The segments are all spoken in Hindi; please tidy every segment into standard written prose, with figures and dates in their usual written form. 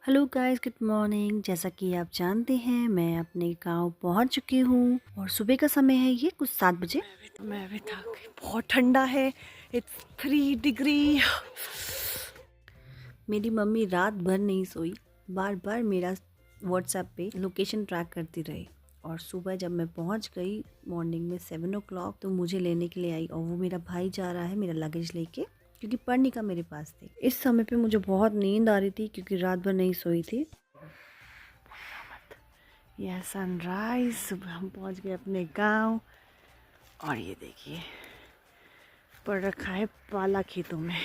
Hello guys, good morning. जैसा कि आप जानते हैं मैं अपने गांव पहुंच चुकी हूं और सुबह का समय है, ये कुछ 7 बजे। मैं भी थक गई, बहुत ठंडा है। It's 3 degree. मेरी मम्मी रात भर नहीं सोई, बार बार मेरा व्हाट्सएप पे लोकेशन ट्रैक करती रही और सुबह जब मैं पहुंच गई मॉर्निंग में 7 o'clock तो मुझे लेने के लिए आई और वो मेरा भाई जा रहा है मेरा लगेज लेके, क्योंकि पर्णिका मेरे पास थी। इस समय पे मुझे बहुत नींद आ रही थी क्योंकि रात भर नहीं सोई थी। यह सनराइज, सुबह हम पहुंच गए अपने गांव और ये देखिए पड़ रखा है पाला खेतों में।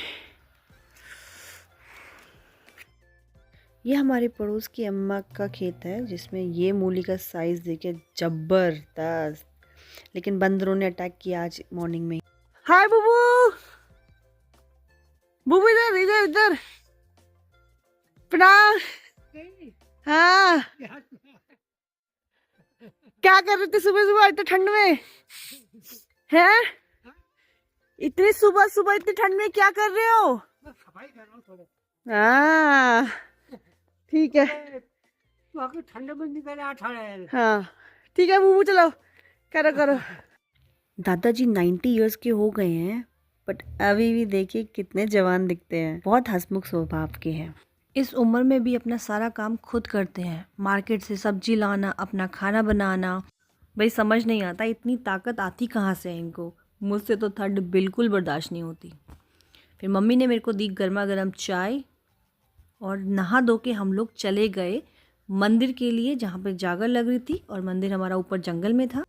ये हमारे पड़ोस की अम्मा का खेत है जिसमें ये मूली का साइज देखिए, जबरदस्त। लेकिन बंदरों ने अटैक किया आज मॉर्निंग में। हाय बुबू, बुबू इधर इधर इधर प्रणाम। हाँ, क्या कर रहे थे सुबह सुबह इतनी ठंड में? हैं? इतनी सुबह सुबह इतनी ठंड में क्या कर रहे हो? हाँ ठीक है। ठंड में निकल हाँ ठीक है बुबू, चलो करो करो। दादाजी 90 इयर्स के हो गए हैं, बट अभी भी देखिए कितने जवान दिखते हैं। बहुत हंसमुख स्वभाव के हैं। इस उम्र में भी अपना सारा काम खुद करते हैं, मार्केट से सब्जी लाना, अपना खाना बनाना। भाई समझ नहीं आता इतनी ताकत आती कहाँ से है इनको। मुझसे तो ठंड बिल्कुल बर्दाश्त नहीं होती। फिर मम्मी ने मेरे को दी गर्मा गर्म चाय और नहा धो के हम लोग चले गए मंदिर के लिए, जहाँ पे जागर लग रही थी और मंदिर हमारा ऊपर जंगल में था।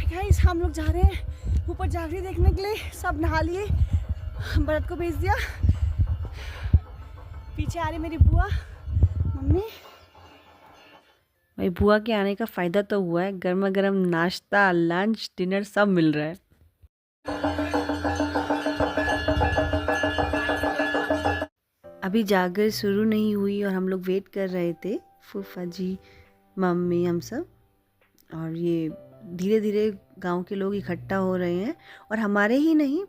गाइस हम लोग जा रहे हैं ऊपर जागरी देखने के लिए। सब नहा लिए, भरत को भेज दिया। पीछे आ रही मेरी बुआ मम्मी। भाई बुआ के आने का फ़ायदा तो हुआ है, गर्मा गर्म नाश्ता, लंच, डिनर सब मिल रहा है। अभी जागर शुरू नहीं हुई और हम लोग वेट कर रहे थे, फूफा जी, मम्मी, हम सब। और ये धीरे धीरे गांव के लोग इकट्ठा हो रहे हैं और हमारे ही नहीं,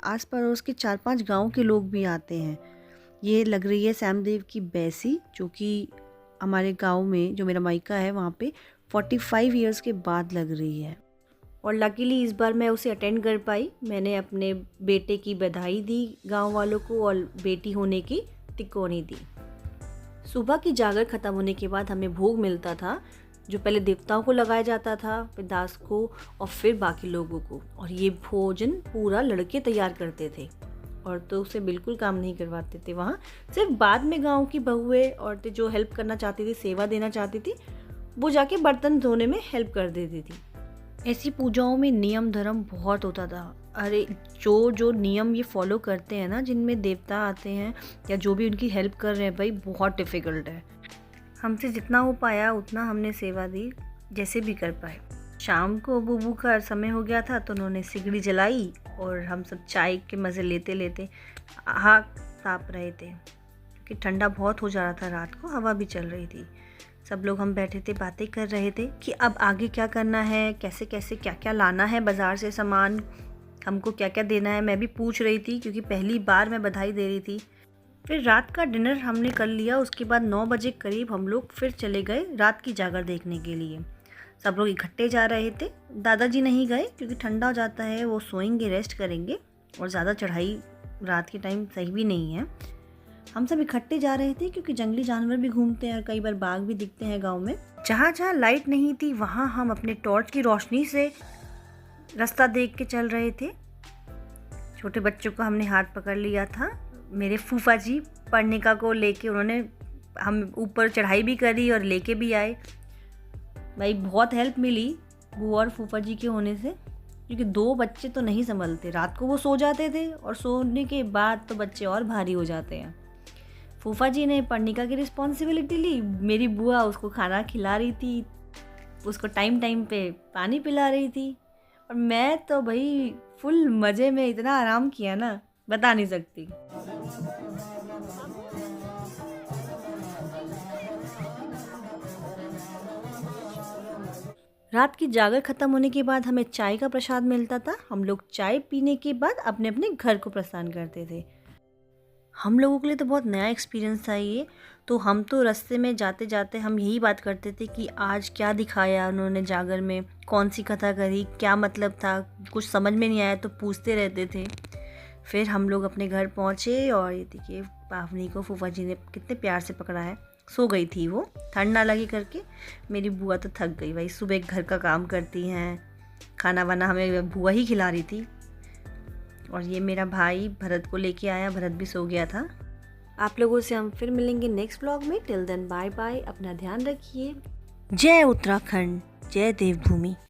आस पड़ोस के 4-5 गांव के लोग भी आते हैं। ये लग रही है सैमदेव की बैसी, जो कि हमारे गांव में, जो मेरा मायका है वहाँ पे 45 इयर्स के बाद लग रही है। और लकीली इस बार मैं उसे अटेंड कर पाई। मैंने अपने बेटे की बधाई दी गांव वालों को और बेटी होने की तिकोनी दी। सुबह की जागर ख़त्म होने के बाद हमें भोग मिलता था, जो पहले देवताओं को लगाया जाता था, फिर दास को और फिर बाकी लोगों को। और ये भोजन पूरा लड़के तैयार करते थे और तो उसे बिल्कुल काम नहीं करवाते थे वहाँ। सिर्फ बाद में गांव की बहुएं औरतें जो हेल्प करना चाहती थी, सेवा देना चाहती थी, वो जाके बर्तन धोने में हेल्प कर देती थी। ऐसी पूजाओं में नियम धर्म बहुत होता था। अरे जो जो नियम ये फॉलो करते हैं ना, जिनमें देवता आते हैं या जो भी उनकी हेल्प कर रहे हैं, भाई बहुत डिफ़िकल्ट है। हमसे जितना हो पाया उतना हमने सेवा दी, जैसे भी कर पाए। शाम को बुबू का समय हो गया था तो उन्होंने सिगड़ी जलाई और हम सब चाय के मज़े लेते लेते आग ताप रहे थे, क्योंकि ठंडा बहुत हो जा रहा था। रात को हवा भी चल रही थी। सब लोग हम बैठे थे, बातें कर रहे थे कि अब आगे क्या करना है, कैसे कैसे क्या क्या लाना है बाज़ार से सामान, हमको क्या क्या देना है। मैं भी पूछ रही थी क्योंकि पहली बार मैं बधाई दे रही थी। फिर रात का डिनर हमने कर लिया। उसके बाद 9 बजे करीब हम लोग फिर चले गए रात की जागर देखने के लिए। सब लोग इकट्ठे जा रहे थे। दादाजी नहीं गए क्योंकि ठंडा हो जाता है, वो सोएंगे, रेस्ट करेंगे और ज़्यादा चढ़ाई रात के टाइम सही भी नहीं है। हम सब इकट्ठे जा रहे थे क्योंकि जंगली जानवर भी घूमते हैं और कई बार बाघ भी दिखते हैं गांव में। जहाँ जहाँ लाइट नहीं थी वहाँ हम अपने टॉर्च की रोशनी से रास्ता देख के चल रहे थे। छोटे बच्चों को हमने हाथ पकड़ लिया था। मेरे फूफा जी पर्णिका को लेके, उन्होंने हम ऊपर चढ़ाई भी करी और लेके भी आए। भाई बहुत हेल्प मिली बुआ और फूफा जी के होने से, क्योंकि 2 बच्चे तो नहीं संभलते। रात को वो सो जाते थे और सोने के बाद तो बच्चे और भारी हो जाते हैं। फूफा जी ने पर्णिका की रिस्पॉन्सिबिलिटी ली, मेरी बुआ उसको खाना खिला रही थी, उसको टाइम टाइम पे पानी पिला रही थी, और मैं तो भाई फुल मज़े में इतना आराम किया ना, बता नहीं सकती। रात की जागर ख़त्म होने के बाद हमें चाय का प्रसाद मिलता था। हम लोग चाय पीने के बाद अपने अपने घर को प्रस्थान करते थे। हम लोगों के लिए तो बहुत नया एक्सपीरियंस था ये। तो हम तो रास्ते में जाते जाते हम यही बात करते थे कि आज क्या दिखाया उन्होंने जागर में, कौन सी कथा करी, क्या मतलब था, कुछ समझ में नहीं आया तो पूछते रहते थे। फिर हम लोग अपने घर पहुँचे और ये देखिए पावनी को फूफा जी ने कितने प्यार से पकड़ा है। सो गई थी वो, ठंड ना लगे करके। मेरी बुआ तो थक गई भाई, सुबह घर का काम करती हैं, खाना वाना हमें बुआ ही खिला रही थी। और ये मेरा भाई भरत को लेके आया, भरत भी सो गया था। आप लोगों से हम फिर मिलेंगे नेक्स्ट व्लॉग में। टिल देन बाय बाय, अपना ध्यान रखिए। जय उत्तराखंड, जय देवभूमि।